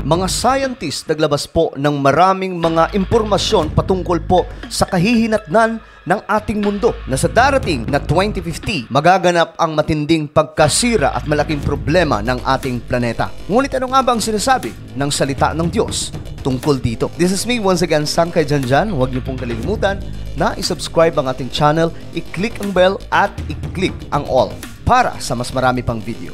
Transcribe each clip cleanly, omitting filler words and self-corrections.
mga scientist naglabas po ng maraming mga impormasyon patungkol po sa kahihinatnan ng ating mundo na sa darating na 2050 magaganap ang matinding pagkasira at malaking problema ng ating planeta. Ngunit ano nga ba ang sinasabi ng salita ng Diyos tungkol dito? This is me once again, Sangkay Janjan. Huwag niyo pong kalilimutan na i-subscribe ang ating channel, i-click ang bell at i-click ang all para sa mas marami pang video.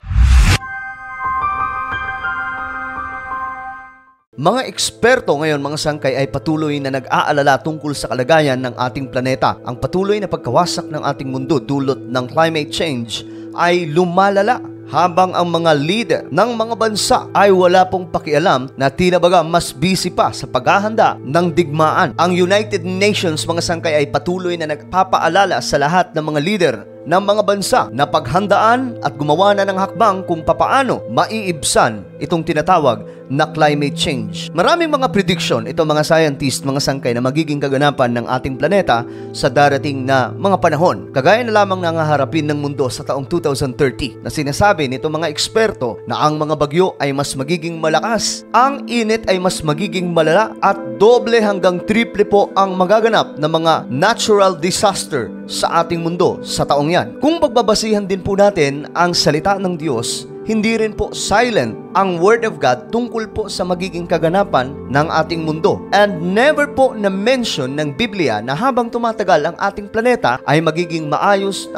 Mga eksperto ngayon, mga sangkay, ay patuloy na nag-aalala tungkol sa kalagayan ng ating planeta. Ang patuloy na pagkawasak ng ating mundo dulot ng climate change ay lumalala habang ang mga leader ng mga bansa ay wala pong pakialam na tinabaga mas busy pa sa paghahanda ng digmaan. Ang United Nations, mga sangkay, ay patuloy na nagpapaalala sa lahat ng mga leader ng mga bansa na paghandaan at gumawa na ng hakbang kung papaano maiibsan itong tinatawag na climate change. Maraming mga prediction ito, mga scientist, mga sangkay, na magiging kaganapan ng ating planeta sa darating na mga panahon. Kagaya na lamang nangaharapin ng mundo sa taong 2030 na sinasabi nito mga eksperto na ang mga bagyo ay mas magiging malakas, ang init ay mas magiging malala at doble hanggang triple po ang magaganap na mga natural disaster sa ating mundo sa taong yan. Kung pagbabasihan din po natin ang salita ng Diyos, hindi rin po silent ang Word of God tungkol po sa magiging kaganapan ng ating mundo. And never po na-mention ng Biblia na habang tumatagal ang ating planeta ay magiging maayos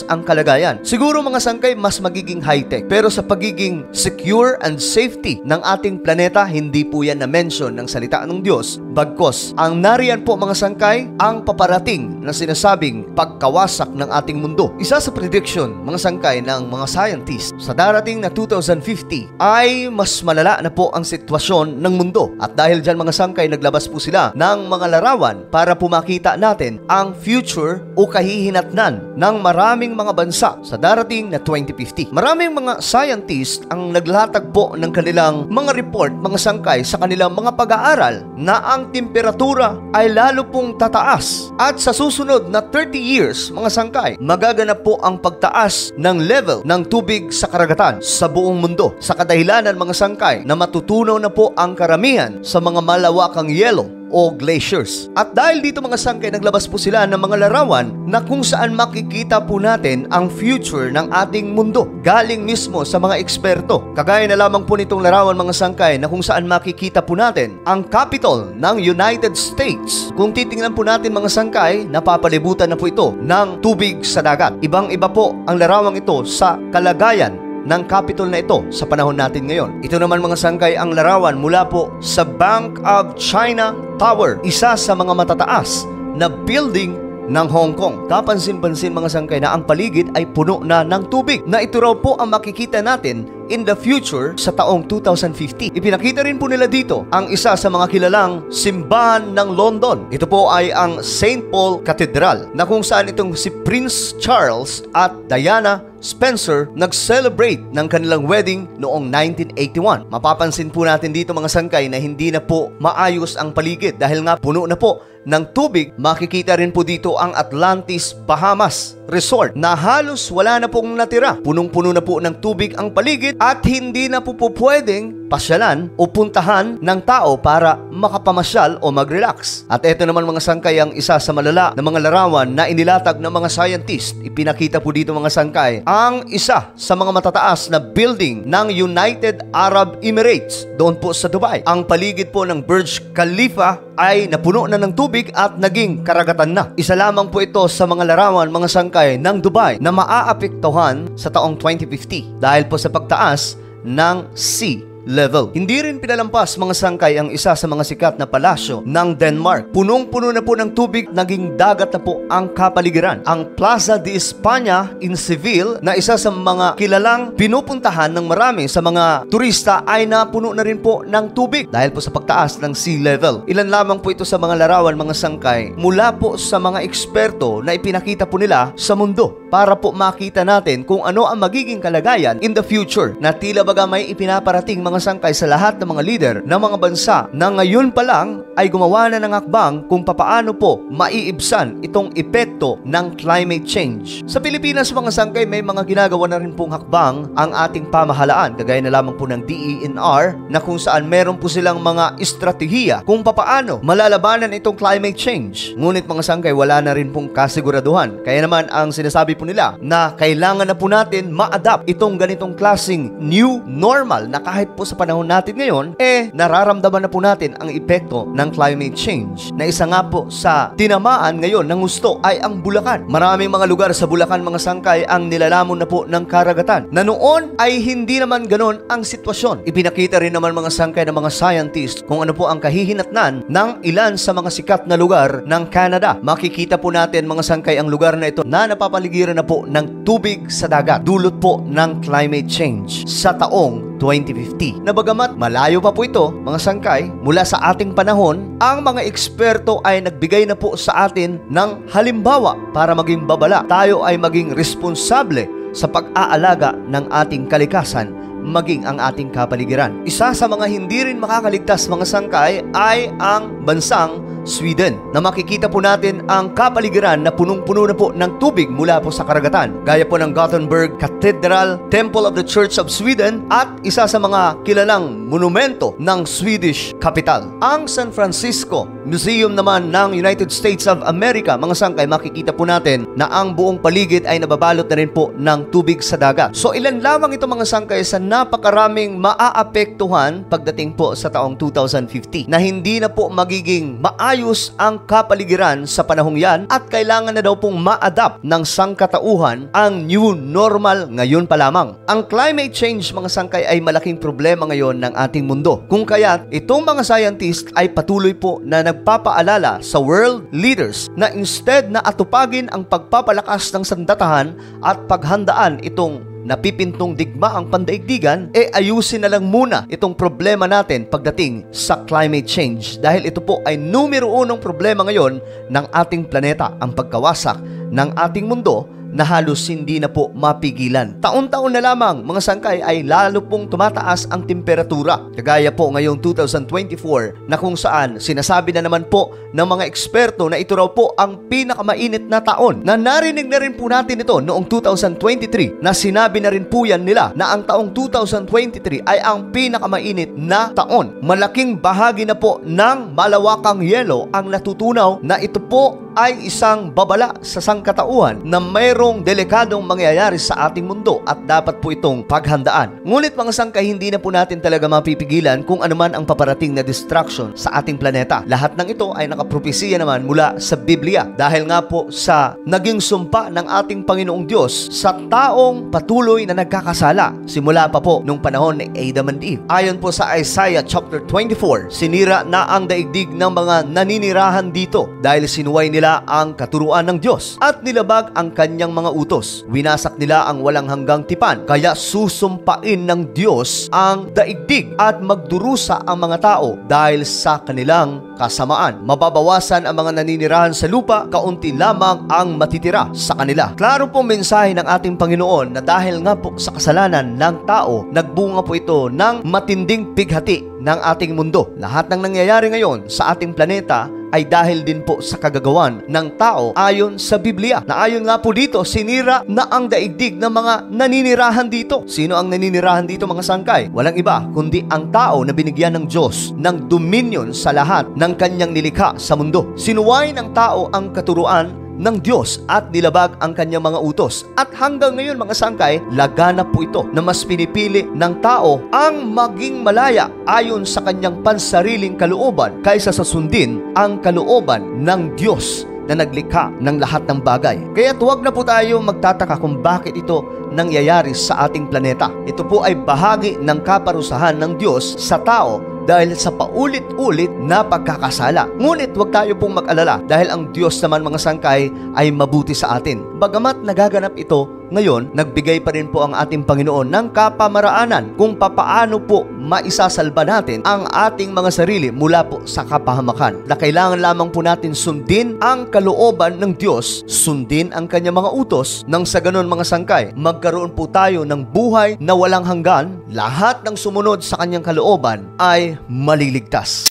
ang kalagayan. Siguro mga sangkay, mas magiging high-tech. Pero sa pagiging secure and safety ng ating planeta, hindi po yan na-mention ng salita ng Diyos. Bagkos, ang nariyan po mga sangkay, ang paparating na sinasabing pagkawasak ng ating mundo. Isa sa prediction, mga sangkay, ng mga scientists, sa darating na 2050 ay mas malala na po ang sitwasyon ng mundo. At dahil dyan, mga sangkay, naglabas po sila ng mga larawan para po makita natin ang future o kahihinatnan ng maraming mga bansa sa darating na 2050. Maraming mga scientist ang naglatag po ng kanilang mga report, mga sangkay, sa kanilang mga pag-aaral na ang temperatura ay lalo pong tataas. At sa susunod na 30 years, mga sangkay, magaganap po ang pagtaas ng level ng tubig sa karagatan sa buong mundo. Sa kadahilanan, mga sangkay, na matutunaw na po ang karamihan sa mga malawakang yelo o glaciers. At dahil dito, mga sangkay, naglabas po sila ng mga larawan na kung saan makikita po natin ang future ng ating mundo galing mismo sa mga eksperto. Kagaya na lamang po nitong larawan, mga sangkay, na kung saan makikita po natin ang capital ng United States. Kung titingnan po natin, mga sangkay, napapalibutan na po ito ng tubig sa dagat. Ibang-iba po ang larawang ito sa kalagayan ng capital na ito sa panahon natin ngayon. Ito naman, mga sangkay, ang larawan mula po sa Bank of China Tower, isa sa mga matataas na building ng Hong Kong. Kapansin-pansin, mga sangkay, na ang paligid ay puno na ng tubig, na ito raw po ang makikita natin in the future sa taong 2050. Ipinakita rin po nila dito ang isa sa mga kilalang simbahan ng London. Ito po ay ang St. Paul Cathedral, na kung saan itong si Prince Charles at Diana Spencer nag-celebrate ng kanilang wedding noong 1981. Mapapansin po natin dito, mga sangkay, na hindi na po maayos ang paligid dahil nga puno na po ng tubig. Makikita rin po dito ang Atlantis Bahamas Resort na halos wala na pong natira. Punong-puno na po ng tubig ang paligid at hindi na po pwedeng pasyalan o puntahan ng tao para makapamasyal o mag-relax. At ito naman, mga sangkay, ang isa sa malala na mga larawan na inilatag ng mga scientist. Ipinakita po dito, mga sangkay, ang isa sa mga matataas na building ng United Arab Emirates doon po sa Dubai. Ang paligid po ng Burj Khalifa ay napuno na ng tubig at naging karagatan na. Isa lamang po ito sa mga larawan, mga sangkay, ng Dubai na maaapektuhan sa taong 2050 dahil po sa pagtaas ng sea level. Hindi rin pinalampas, mga sangkay, ang isa sa mga sikat na palasyo ng Denmark. Punong-puno na po ng tubig, naging dagat na po ang kapaligiran. Ang Plaza de España in Seville, na isa sa mga kilalang pinupuntahan ng marami sa mga turista, ay napuno na rin po ng tubig dahil po sa pagtaas ng sea level. Ilan lamang po ito sa mga larawan, mga sangkay, mula po sa mga eksperto na ipinakita po nila sa mundo para po makita natin kung ano ang magiging kalagayan in the future, na tila baga may ipinaparating, mga sangkay, sa lahat ng mga leader ng mga bansa na ngayon pa lang ay gumawa na ng hakbang kung papaano po maiibsan itong epekto ng climate change. Sa Pilipinas mga sangkay, may mga ginagawa na rin pong hakbang ang ating pamahalaan, kagaya na lamang po ng DENR na kung saan meron po silang mga estratehiya kung papaano malalabanan itong climate change. Ngunit mga sangkay, wala na rin pong kasiguraduhan. Kaya naman ang sinasabi po nila na kailangan na po natin ma-adapt itong ganitong klaseng new normal na kahit po sa panahon natin ngayon, nararamdaman na po natin ang epekto ng climate change. Na isa nga po sa tinamaan ngayon ng gusto ay ang Bulacan. Maraming mga lugar sa Bulacan mga sangkay ang nilalamon na po ng karagatan. Na noon ay hindi naman ganon ang sitwasyon. Ipinakita rin naman mga sangkay ng mga scientists kung ano po ang kahihinatnan ng ilan sa mga sikat na lugar ng Canada. Makikita po natin mga sangkay ang lugar na ito na napapaligiran na po ng tubig sa dagat, dulot po ng climate change sa taong 2050. Na bagamat malayo pa po ito, mga sangkay, mula sa ating panahon, ang mga eksperto ay nagbigay na po sa atin ng halimbawa para maging babala. Tayo ay maging responsable sa pag-aalaga ng ating kalikasan, maging ang ating kapaligiran. Isa sa mga hindi rin makakaligtas mga sangkay ay ang bansang Sweden, na makikita po natin ang kapaligiran na punong-puno na po ng tubig mula po sa karagatan. Gaya po ng Gothenburg Cathedral, Temple of the Church of Sweden, at isa sa mga kilalang monumento ng Swedish capital. Ang San Francisco Museum naman ng United States of America, mga sangkay, makikita po natin na ang buong paligid ay nababalot na rin po ng tubig sa dagat. So ilan lamang ito mga sangkay sa napakaraming maaapektuhan pagdating po sa taong 2050 na hindi na po magiging maayos ang kapaligiran sa panahong yan, at kailangan na daw pong ma-adapt ng sangkatauhan ang new normal ngayon pa lamang. Ang climate change mga sangkay ay malaking problema ngayon ng ating mundo. Kung kaya itong mga scientists ay patuloy po na nagpapaalala sa world leaders na instead na atupagin ang pagpapalakas ng sandatahan at paghandaan itong napipintong digma ang pandaigdigan, ayusin na lang muna itong problema natin pagdating sa climate change. Dahil ito po ay numero unong problema ngayon ng ating planeta, ang pagkawasak ng ating mundo na halos hindi na po mapigilan. Taon-taon na lamang mga sangkay ay lalo pong tumataas ang temperatura. Kagaya po ngayong 2024 na kung saan sinasabi na naman po ng mga eksperto na ito raw po ang pinakamainit na taon. Na narinig na rin po natin ito noong 2023 na sinabi na rin po yan nila na ang taong 2023 ay ang pinakamainit na taon. Malaking bahagi na po ng malawakang yelo ang natutunaw na ito po ay isang babala sa sangkatauhan na mayroong delikadong mangyayari sa ating mundo at dapat po itong paghandaan. Ngunit mga sangkay, hindi na po natin talaga mapipigilan kung anuman ang paparating na destruction sa ating planeta. Lahat ng ito ay nakapropesiya naman mula sa Biblia dahil nga po sa naging sumpa ng ating Panginoong Diyos sa taong patuloy na nagkakasala simula pa po nung panahon ni Adam and Eve. Ayon po sa Isaiah chapter 24, sinira na ang daigdig ng mga naninirahan dito dahil sinuway nila ang katuruan ng Diyos at nilabag ang kanyang mga utos. Winasak nila ang walang hanggang tipan, kaya susumpain ng Diyos ang daigdig at magdurusa ang mga tao dahil sa kanilang kasamaan. Mababawasan ang mga naninirahan sa lupa, kaunti lamang ang matitira sa kanila. Klaro pong mensahe ng ating Panginoon na dahil nga po sa kasalanan ng tao, nagbunga po ito ng matinding pighati ng ating mundo. Lahat ng nangyayari ngayon sa ating planeta ay dahil din po sa kagagawan ng tao ayon sa Biblia. Na ayon nga po dito, sinira na ang daigdig ng mga naninirahan dito. Sino ang naninirahan dito mga sangkay? Walang iba kundi ang tao na binigyan ng Diyos ng dominion sa lahat ng kanyang nilikha sa mundo. Sinuway ng tao ang katuruan ng Diyos at nilabag ang kanyang mga utos. At hanggang ngayon mga sangkay, laganap po ito na mas pinipili ng tao ang maging malaya ayon sa kanyang pansariling kalooban kaysa sa sundin ang kalooban ng Diyos na naglikha ng lahat ng bagay. Kaya huwag na po tayo magtataka kung bakit ito nangyayari sa ating planeta. Ito po ay bahagi ng kaparusahan ng Diyos sa tao dahil sa paulit-ulit na pagkakasala. Ngunit huwag tayo pong mag-alala dahil ang Diyos naman mga sangkay ay mabuti sa atin. Bagamat nagaganap ito ngayon, nagbigay pa rin po ang ating Panginoon ng kapamaraanan kung papaano po maisasalba natin ang ating mga sarili mula po sa kapahamakan. Na kailangan lamang po natin sundin ang kalooban ng Diyos, sundin ang kanyang mga utos, nang sa ganon mga sangkay, magkaroon po tayo ng buhay na walang hanggan. Lahat ng sumunod sa kanyang kalooban ay maliligtas.